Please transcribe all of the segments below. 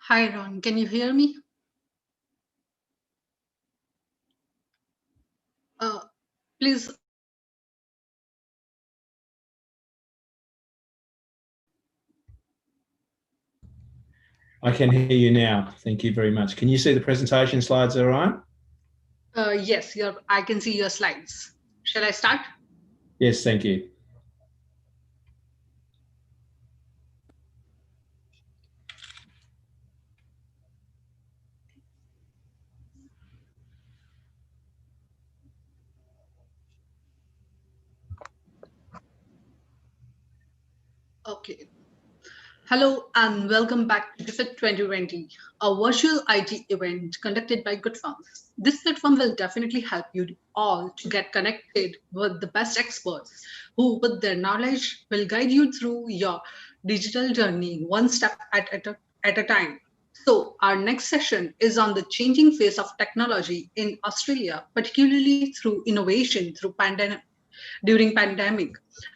Hi Ron, can you hear me? Uh, Please. I can hear you now. Thank you very much. Can you see the presentation slides all right? Yes, I can see your slides. Shall I start? Yes, thank you. Okay. Hello and welcome back to GFiT 2020, a virtual IT event conducted by Good Firms. This platform will definitely help you all to get connected with the best experts who, with their knowledge, will guide you through your digital journey one step at a time. So, our next session is on the changing face of technology in Australia, particularly through innovation during pandemic.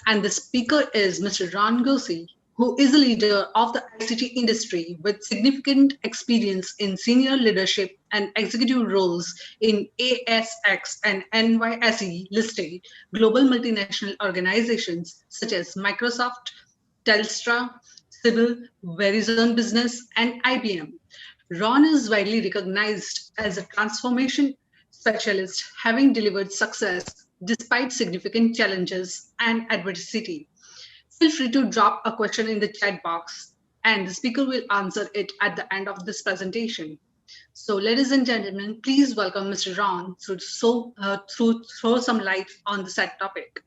And the speaker is Mr. Ron Gauci, who is a leader of the ICT industry with significant experience in senior leadership and executive roles in ASX and NYSE listed global multinational organizations such as Microsoft, Telstra, Civil, Verizon Business, and IBM. Ron is widely recognized as a transformation specialist, having delivered success despite significant challenges and adversity. Feel free to drop a question in the chat box, and the speaker will answer it at the end of this presentation. So, ladies and gentlemen, please welcome Mr. Ron to throw some light on the said topic.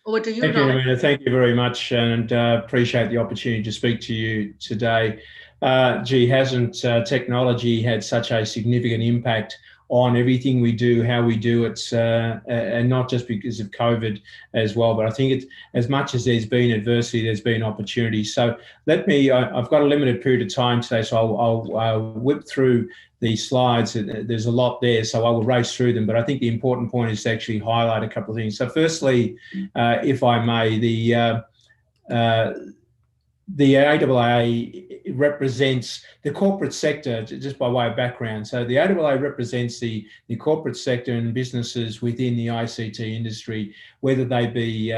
Over to you, Thank you, Ron. Amanda. Thank you very much, and appreciate the opportunity to speak to you today. Hasn't technology had such a significant impact on everything we do, how we do it, and not just because of COVID as well, but I think it's as much as there's been adversity, there's been opportunity. So I've got a limited period of time today, so I'll whip through the slides. There's a lot there, so I will race through them, but I think the important point is to actually highlight a couple of things. So firstly, if I may, the AAA represents the corporate sector, just by way of background. So the AAA represents the corporate sector and businesses within the ICT industry, whether they be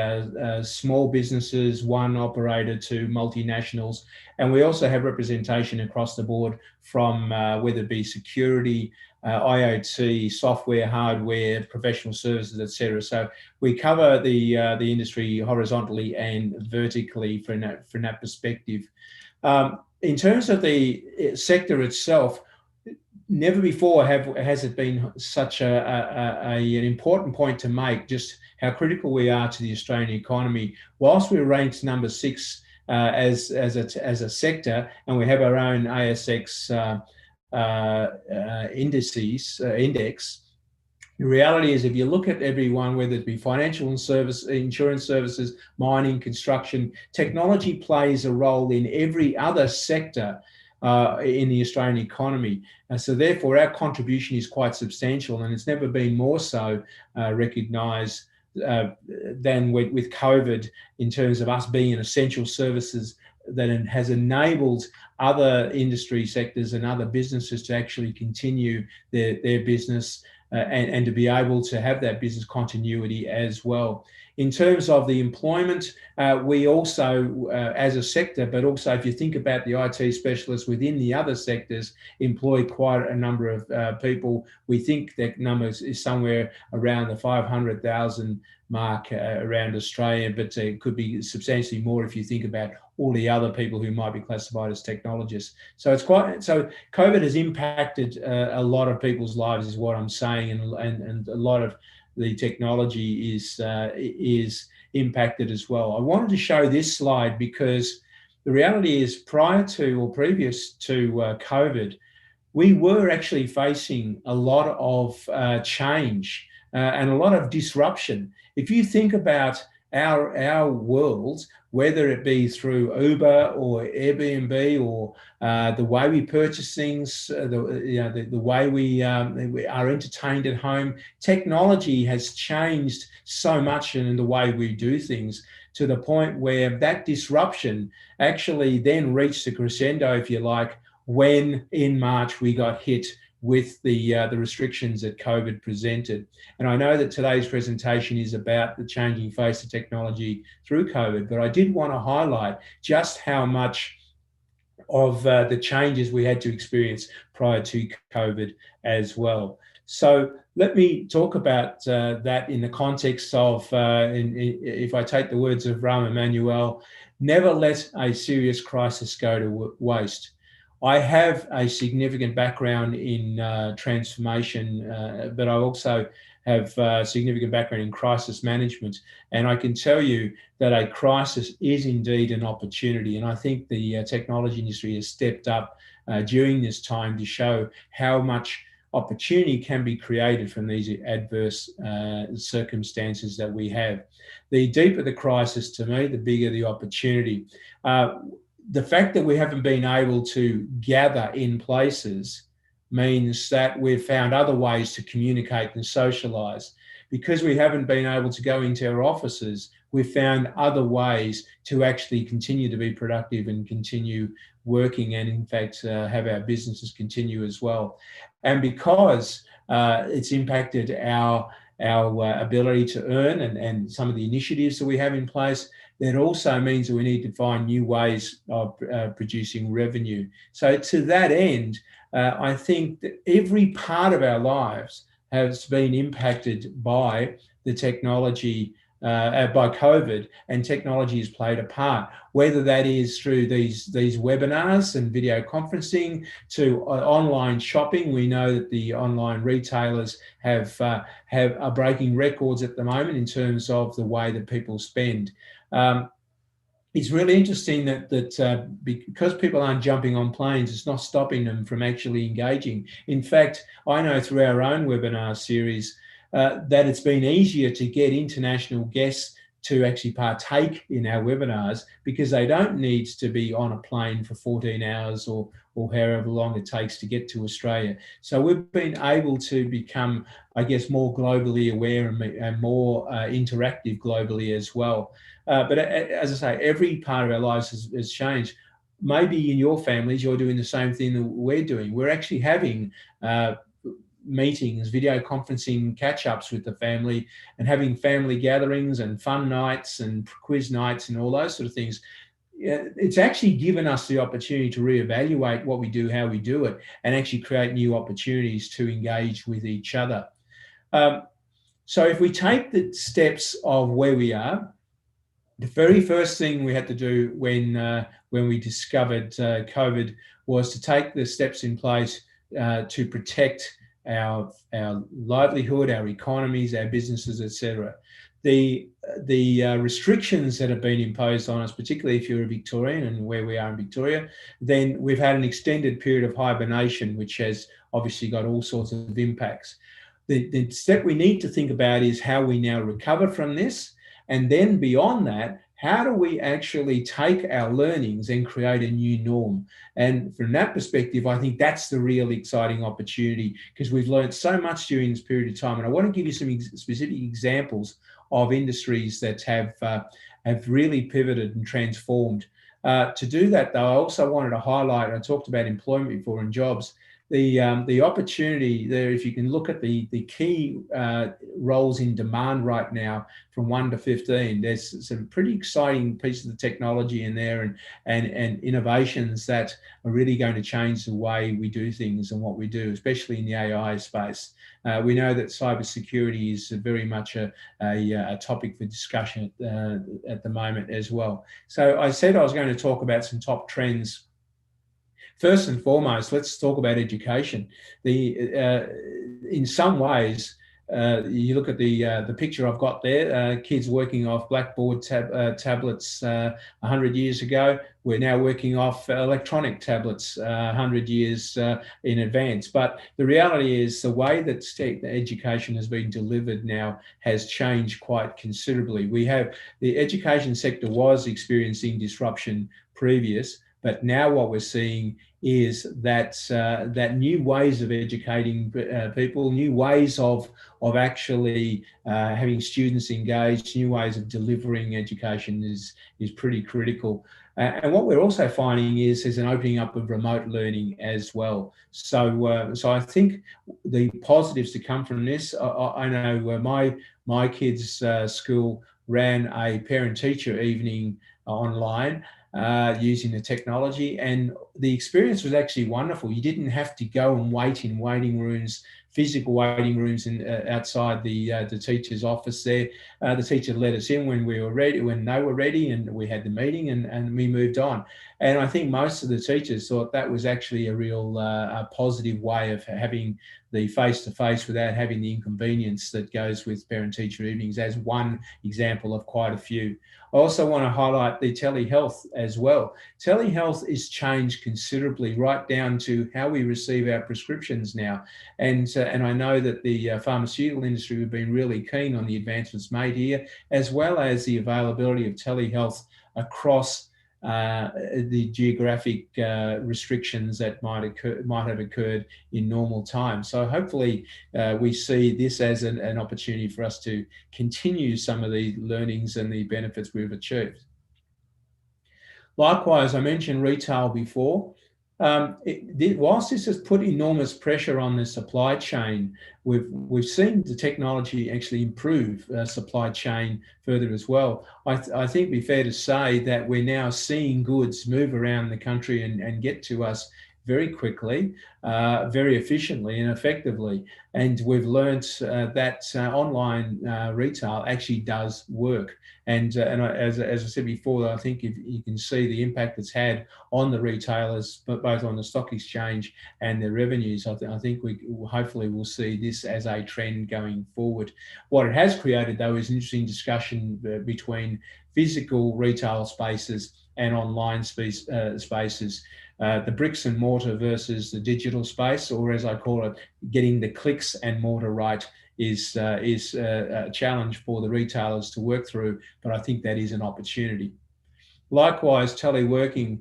small businesses, one operator to multinationals. And we also have representation across the board from whether it be security, IoT, software, hardware, professional services, etc. So we cover the industry horizontally and vertically from that perspective. In terms of the sector itself, never before has it been such an important point to make just how critical we are to the Australian economy. Whilst we're ranked number 6 as a sector, and we have our own ASX index. The reality is, if you look at everyone, whether it be financial and insurance services, mining, construction, technology plays a role in every other sector in the Australian economy. So therefore, our contribution is quite substantial, and it's never been more so recognised than with COVID, in terms of us being an essential services that has enabled other industry sectors and other businesses to actually continue their business and to be able to have that business continuity as well. In terms of the employment, we also, as a sector, but also if you think about the IT specialists within the other sectors, employ quite a number of people. We think that number is somewhere around the 500,000 mark around Australia, but it could be substantially more if you think about all the other people who might be classified as technologists. So COVID has impacted a lot of people's lives, is what I'm saying, and a lot of the technology is impacted as well. I wanted to show this slide because the reality is, prior to or previous to COVID, we were actually facing a lot of change and a lot of disruption. If you think about our world, whether it be through Uber or Airbnb or the way we purchase things, the way we are entertained at home, technology has changed so much in the way we do things, to the point where that disruption actually then reached a crescendo, if you like, when in March we got hit with the restrictions that COVID presented. And I know that today's presentation is about the changing face of technology through COVID, but I did want to highlight just how much of the changes we had to experience prior to COVID as well. So let me talk about that in the context of, if I take the words of Rahm Emanuel, never let a serious crisis go to waste. I have a significant background in transformation, but I also have a significant background in crisis management. And I can tell you that a crisis is indeed an opportunity. And I think the technology industry has stepped up during this time to show how much opportunity can be created from these adverse circumstances that we have. The deeper the crisis, to me, the bigger the opportunity. The fact that we haven't been able to gather in places means that we've found other ways to communicate and socialize. Because we haven't been able to go into our offices, we've found other ways to actually continue to be productive and continue working, and in fact have our businesses continue as well. And because it's impacted our ability to earn and some of the initiatives that we have in place, that also means that we need to find new ways of producing revenue. So to that end, I think that every part of our lives has been impacted by the technology, by COVID, and technology has played a part, whether that is through these webinars and video conferencing to online shopping. We know that the online retailers are breaking records at the moment in terms of the way that people spend. It's really interesting that because people aren't jumping on planes, it's not stopping them from actually engaging. In fact, I know through our own webinar series that it's been easier to get international guests to actually partake in our webinars because they don't need to be on a plane for 14 hours or however long it takes to get to Australia. So we've been able to become, I guess, more globally aware and more interactive globally as well. But as I say, every part of our lives has changed. Maybe in your families, you're doing the same thing that we're doing. We're actually having meetings, video conferencing catch-ups with the family, and having family gatherings and fun nights and quiz nights and all those sort of things. It's actually given us the opportunity to reevaluate what we do, how we do it, and actually create new opportunities to engage with each other. So if we take the steps of where we are, the very first thing we had to do when we discovered COVID was to take the steps in place to protect our livelihood, our economies, our businesses, etc. The restrictions that have been imposed on us, particularly if you're a Victorian and where we are in Victoria, then we've had an extended period of hibernation, which has obviously got all sorts of impacts. The step we need to think about is how we now recover from this. And then beyond that, how do we actually take our learnings and create a new norm? And from that perspective, I think that's the real exciting opportunity, because we've learned so much during this period of time. And I want to give you some specific examples of industries that have really pivoted and transformed. To do that, though, I also wanted to highlight, I talked about employment before and jobs, the opportunity there. If you can look at the key roles in demand right now from 1 to 15, there's some pretty exciting pieces of technology in there and innovations that are really going to change the way we do things and what we do, especially in the AI space. We know that cybersecurity is very much a topic for discussion at the moment as well. So I said I was going to talk about some top trends. First and foremost, let's talk about education. In some ways, you look at the picture I've got there, kids working off blackboard tablets 100 years ago. We're now working off electronic tablets 100 years in advance. But the reality is the way that education has been delivered now has changed quite considerably. The education sector was experiencing disruption previous, But now what we're seeing is that that new ways of educating people, new ways of actually having students engaged, new ways of delivering education is pretty critical. And what we're also finding is there's an opening up of remote learning as well. So I think the positives to come from this, I know my kids' school ran a parent-teacher evening online using the technology, and the experience was actually wonderful. You didn't have to go and wait in waiting rooms, physical waiting rooms, in outside the teacher's office. There, the teacher let us in when we were ready, when they were ready, and we had the meeting, and we moved on. And I think most of the teachers thought that was actually a real a positive way of having the face-to-face without having the inconvenience that goes with parent-teacher evenings, as one example of quite a few. I also want to highlight the telehealth as well. Telehealth is changed considerably, right down to how we receive our prescriptions now. And I know that the pharmaceutical industry have been really keen on the advancements made here, as well as the availability of telehealth across the geographic restrictions that might have occurred in normal times. So hopefully we see this as an opportunity for us to continue some of the learnings and the benefits we've achieved. Likewise, I mentioned retail before. Whilst this has put enormous pressure on the supply chain, we've seen the technology actually improve supply chain further as well. I think it'd be fair to say that we're now seeing goods move around the country and get to us very quickly, very efficiently and effectively. And we've learnt that online retail actually does work. And as I said before, I think if you can see the impact it's had on the retailers, but both on the stock exchange and their revenues, I think we hopefully will see this as a trend going forward. What it has created, though, is an interesting discussion between physical retail spaces and online spaces. The bricks and mortar versus the digital space, or as I call it, getting the clicks and mortar right, is a challenge for the retailers to work through, but I think that is an opportunity. Likewise, teleworking,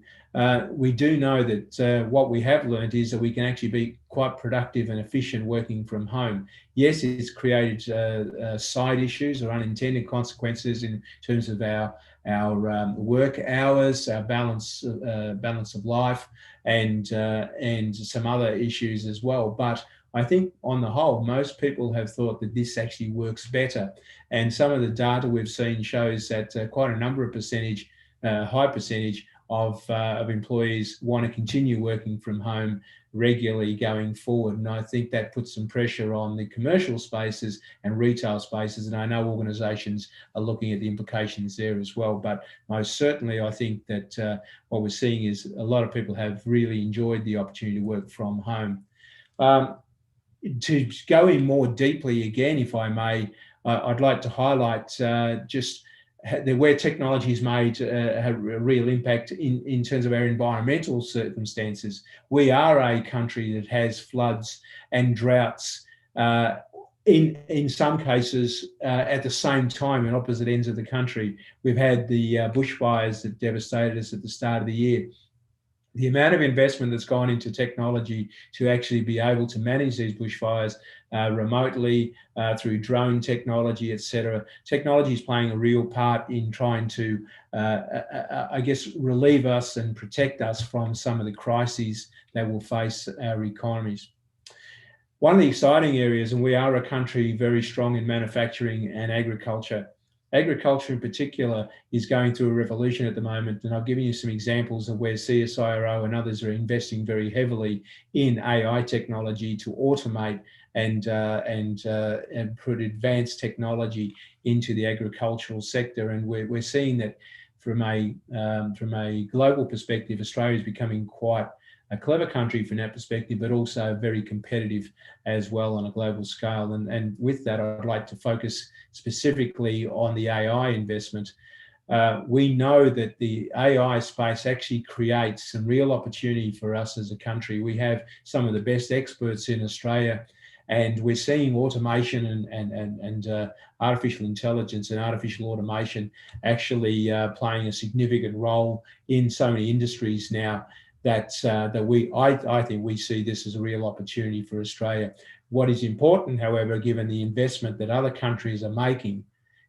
we do know that what we have learned is that we can actually be quite productive and efficient working from home. Yes, it's created side issues or unintended consequences in terms of our work hours, our balance of life, and some other issues as well. But I think on the whole, most people have thought that this actually works better. And some of the data we've seen shows that quite a number of high percentage of employees want to continue working from home regularly going forward. And I think that puts some pressure on the commercial spaces and retail spaces. And I know organisations are looking at the implications there as well. But most certainly, I think that what we're seeing is a lot of people have really enjoyed the opportunity to work from home. To go in more deeply again, if I may, I'd like to highlight just where technology has made a real impact in terms of our environmental circumstances. We are a country that has floods and droughts in some cases at the same time in opposite ends of the country. We've had the bushfires that devastated us at the start of the year. The amount of investment that's gone into technology to actually be able to manage these bushfires remotely through drone technology, etc. Technology is playing a real part in trying to, I guess, relieve us and protect us from some of the crises that will face our economies. One of the exciting areas, and we are a country very strong in manufacturing and agriculture. Agriculture in particular is going through a revolution at the moment, and I've given you some examples of where CSIRO and others are investing very heavily in AI technology to automate and put advanced technology into the agricultural sector. And we're seeing that from a global perspective, Australia is becoming quite a clever country from that perspective, but also very competitive as well on a global scale. And with that, I'd like to focus specifically on the AI investment. We know that the AI space actually creates some real opportunity for us as a country. We have some of the best experts in Australia, And we're seeing automation and artificial intelligence and artificial automation actually playing a significant role in so many industries now that I think we see this as a real opportunity for Australia. What is important, however, given the investment that other countries are making,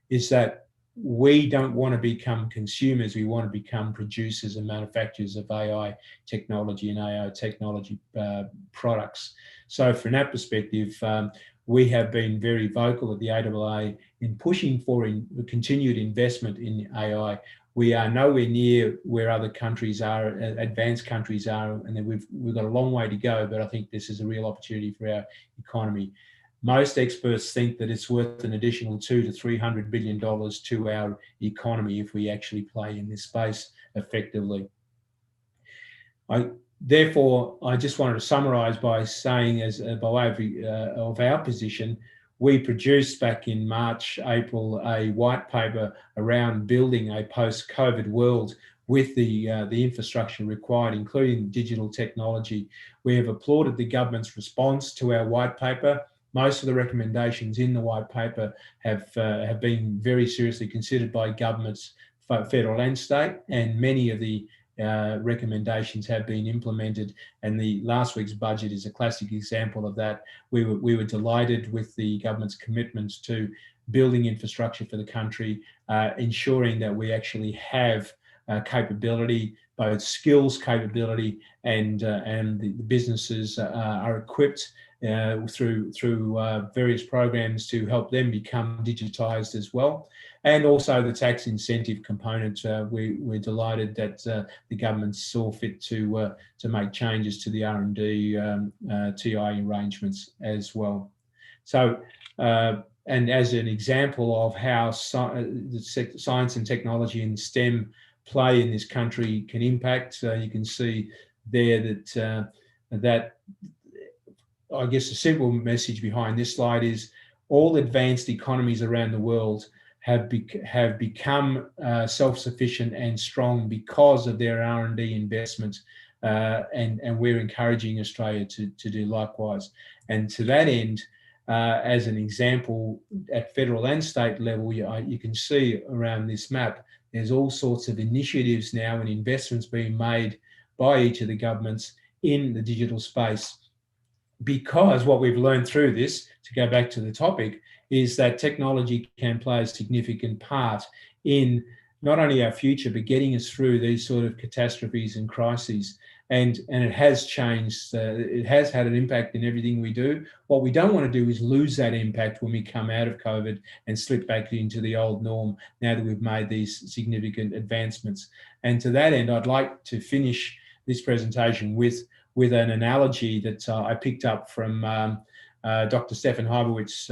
is that we don't want to become consumers. We want to become producers and manufacturers of AI technology and AI technology products. So from that perspective, we have been very vocal at the AAA in pushing for continued investment in AI. We are nowhere near where other countries are, advanced countries are, and we've got a long way to go, but I think this is a real opportunity for our economy. Most experts think that it's worth an additional $200 to $300 billion to our economy if we actually play in this space effectively. Therefore, I just wanted to summarise by saying, by way of our position, we produced back in March, April, a white paper around building a post-COVID world with the infrastructure required, including digital technology. We have applauded the government's response to our white paper. Most of the recommendations in the white paper have been very seriously considered by governments, federal and state, and many of the recommendations have been implemented, and the last week's budget is a classic example of that. We were delighted with the government's commitments to building infrastructure for the country, ensuring that we actually have capability, both skills capability, and the businesses are equipped through various programs to help them become digitised as well. And also the tax incentive component. We're delighted that the government saw fit to make changes to the R&D TI arrangements as well. So, and as an example of how science and technology and STEM play in this country can impact, you can see there that I guess the simple message behind this slide is all advanced economies around the world have become self-sufficient and strong because of their R&D investments, and we're encouraging Australia to do likewise. And to that end, as an example, at federal and state level, you can see around this map, there's all sorts of initiatives now and investments being made by each of the governments in the digital space. Because what we've learned through this, to go back to the topic, is that technology can play a significant part in not only our future, but getting us through these sort of catastrophes and crises. And it has changed, it has had an impact in everything we do. What we don't want to do is lose that impact when we come out of COVID and slip back into the old norm now that we've made these significant advancements. And to that end, I'd like to finish this presentation with an analogy that I picked up from Dr. Stefan Heibowitz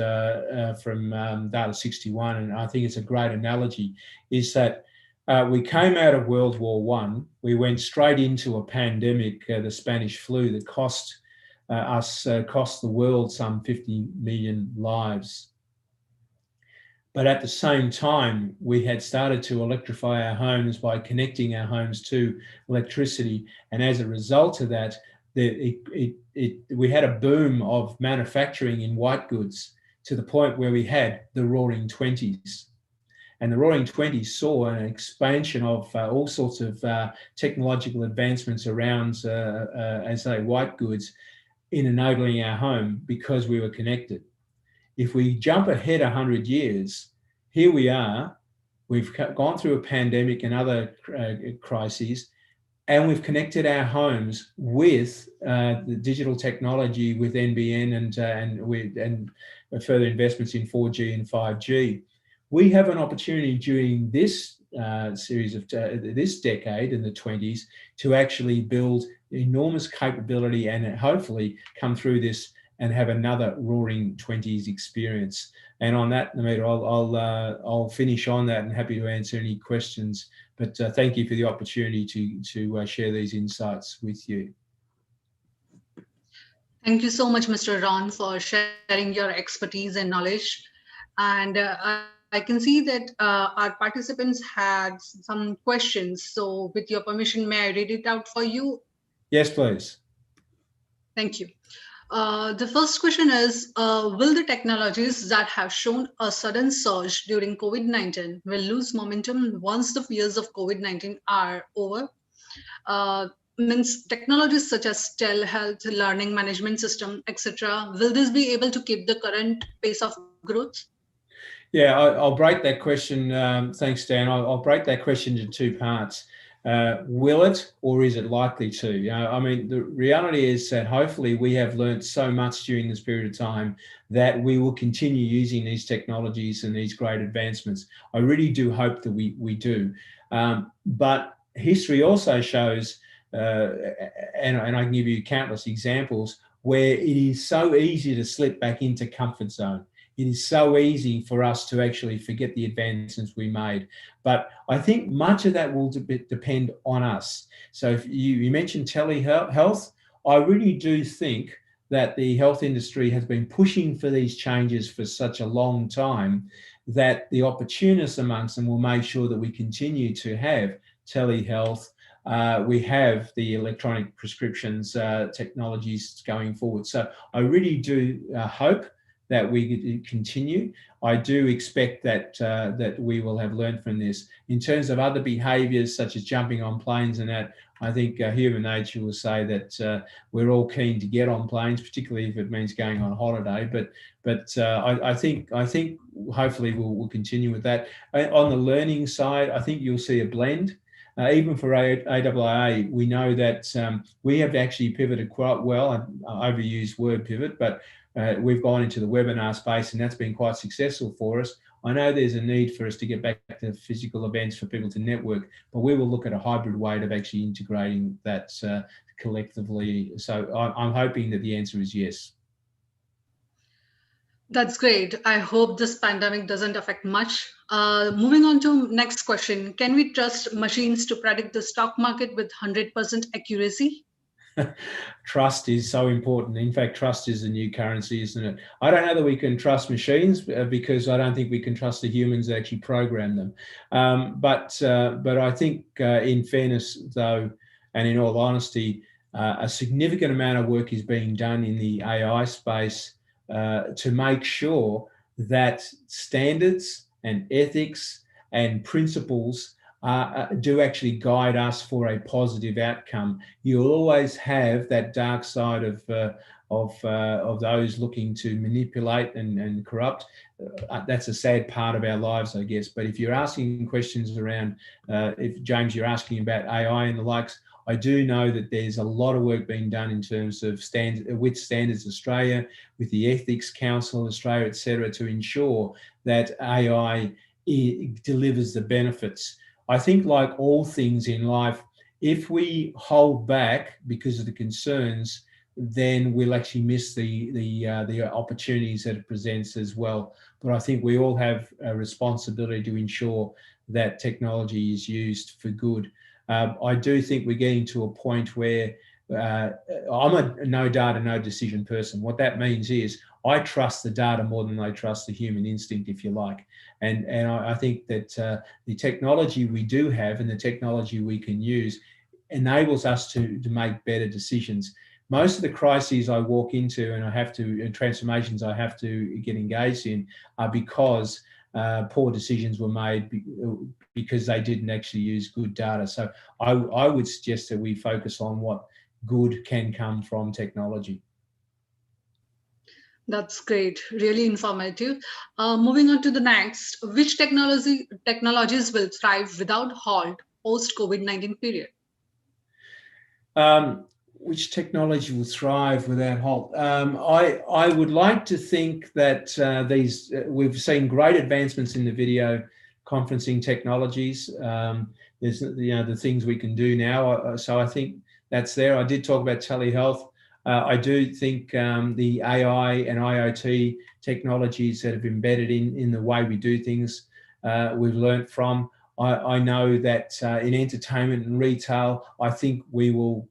from Data 61, and I think it's a great analogy, is that we came out of World War I, we went straight into a pandemic, the Spanish flu, that cost the world some 50 million lives. But at the same time, we had started to electrify our homes by connecting our homes to electricity. And as a result of that, we had a boom of manufacturing in white goods to the point where we had the Roaring Twenties. And the Roaring Twenties saw an expansion of all sorts of technological advancements around, as I say, white goods in enabling our home because we were connected. If we jump ahead 100 years, here we are, we've gone through a pandemic and other crises, and we've connected our homes with the digital technology, with NBN and further investments in 4G and 5G. We have an opportunity during this series of this decade in the 20s to actually build enormous capability and hopefully come through this and have another Roaring Twenties experience. And on that, Namita, I'll finish on that and happy to answer any questions. But thank you for the opportunity to share these insights with you. Thank you so much, Mr. Ron, for sharing your expertise and knowledge. And I can see that our participants had some questions. So with your permission, may I read it out for you? Yes, please. Thank you. The first question is, will the technologies that have shown a sudden surge during COVID-19 will lose momentum once the fears of COVID-19 are over? Uh, Means technologies such as telehealth, learning management system, etc. Will this be able to keep the current pace of growth? Yeah, I'll break that question. Thanks, Dan. I'll break that question into two parts. Will it, or is it likely to? I mean, the reality is that hopefully we have learned so much during this period of time that we will continue using these technologies and these great advancements. I really do hope that we do. But history also shows, and I can give you countless examples, where it is so easy to slip back into comfort zone. It is so easy for us to actually forget the advancements we made. But I think much of that will depend on us. So if you mentioned telehealth, I really do think that the health industry has been pushing for these changes for such a long time that the opportunists amongst them will make sure that we continue to have telehealth. We have the electronic prescriptions technologies going forward. So I really do hope that we continue. I do expect that we will have learned from this. In terms of other behaviours such as jumping on planes and that, I think human nature will say that we're all keen to get on planes, particularly if it means going on holiday. But I think hopefully we'll continue with that. On the learning side, I think you'll see a blend. Even for AIA, we know that we have actually pivoted quite well. I overuse word pivot, but we've gone into the webinar space, and that's been quite successful for us. I know there's a need for us to get back to physical events for people to network, but we will look at a hybrid way of actually integrating that collectively. So I'm hoping that the answer is yes. That's great. I hope this pandemic doesn't affect much. Moving on to next question. Can we trust machines to predict the stock market with 100% accuracy? Trust is so important. In fact, trust is the new currency, isn't it? I don't know that we can trust machines because I don't think we can trust the humans that actually program them. But I think, in fairness, though, and in all honesty, a significant amount of work is being done in the AI space to make sure that standards and ethics and principles do actually guide us for a positive outcome. You'll always have that dark side of those looking to manipulate and corrupt. That's a sad part of our lives, I guess. But if you're asking questions around, if James, you're asking about AI and the likes, I do know that there's a lot of work being done in terms of with Standards Australia, with the Ethics Council of Australia, etc., to ensure that AI delivers the benefits. I think, like all things in life, if we hold back because of the concerns, then we'll actually miss the opportunities that it presents as well. But I think we all have a responsibility to ensure that technology is used for good. I do think we're getting to a point where I'm a no data, no decision person. What that means is I trust the data more than I trust the human instinct, if you like. And I think that the technology we do have and the technology we can use enables us to make better decisions. Most of the crises I walk into and transformations I have to get engaged in are because poor decisions were made because they didn't actually use good data. So I would suggest that we focus on what good can come from technology. That's great, really informative. Moving on to the next, which technologies will thrive without halt post COVID-19 period? Which technology will thrive without halt? I would like to think that we've seen great advancements in the video conferencing technologies. There's the things we can do now. So I think that's there. I did talk about telehealth. I do think the AI and IoT technologies that have embedded in the way we do things, we've learned from. I know that in entertainment and retail, I think we will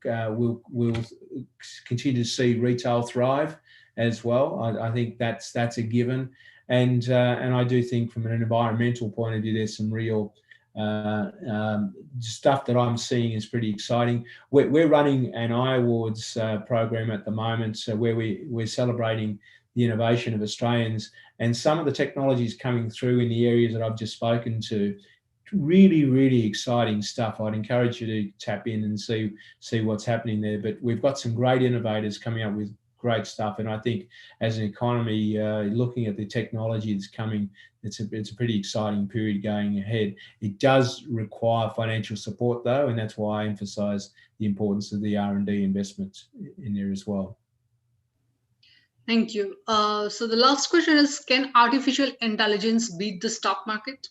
continue to see retail thrive as well. I think that's a given, and I do think from an environmental point of view, there's some real stuff that I'm seeing is pretty exciting. We're running an iAwards program at the moment, so where we're celebrating the innovation of Australians, and some of the technologies coming through in the areas that I've just spoken to. Really, really exciting stuff. I'd encourage you to tap in and see what's happening there. But we've got some great innovators coming up with great stuff, and I think as an economy, looking at the technology that's coming, it's a pretty exciting period going ahead. It does require financial support though, and that's why I emphasise the importance of the R&D investments in there as well. Thank you. So the last question is, can artificial intelligence beat the stock market?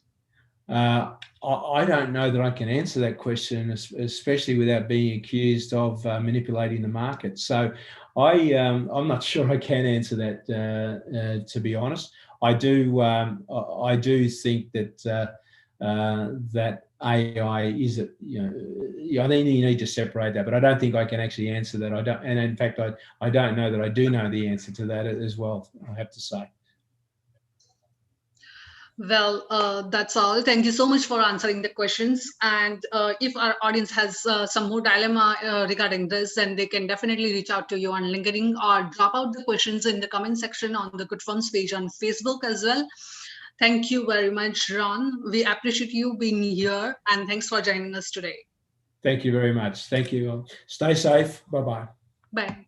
I don't know that I can answer that question, especially without being accused of manipulating the market. So I'm not sure I can answer that, to be honest. I do think that that AI is I think you need to separate that, but I don't think I can actually answer that. I don't, and in fact, I don't know that I do know the answer to that as well, I have to say. Well, that's all. Thank you so much for answering the questions. And if our audience has some more dilemma regarding this, then they can definitely reach out to you on LinkedIn or drop out the questions in the comment section on the Good Firms page on Facebook as well. Thank you very much, Ron. We appreciate you being here, and thanks for joining us today. Thank you very much. Thank you. Stay safe. Bye-bye. Bye.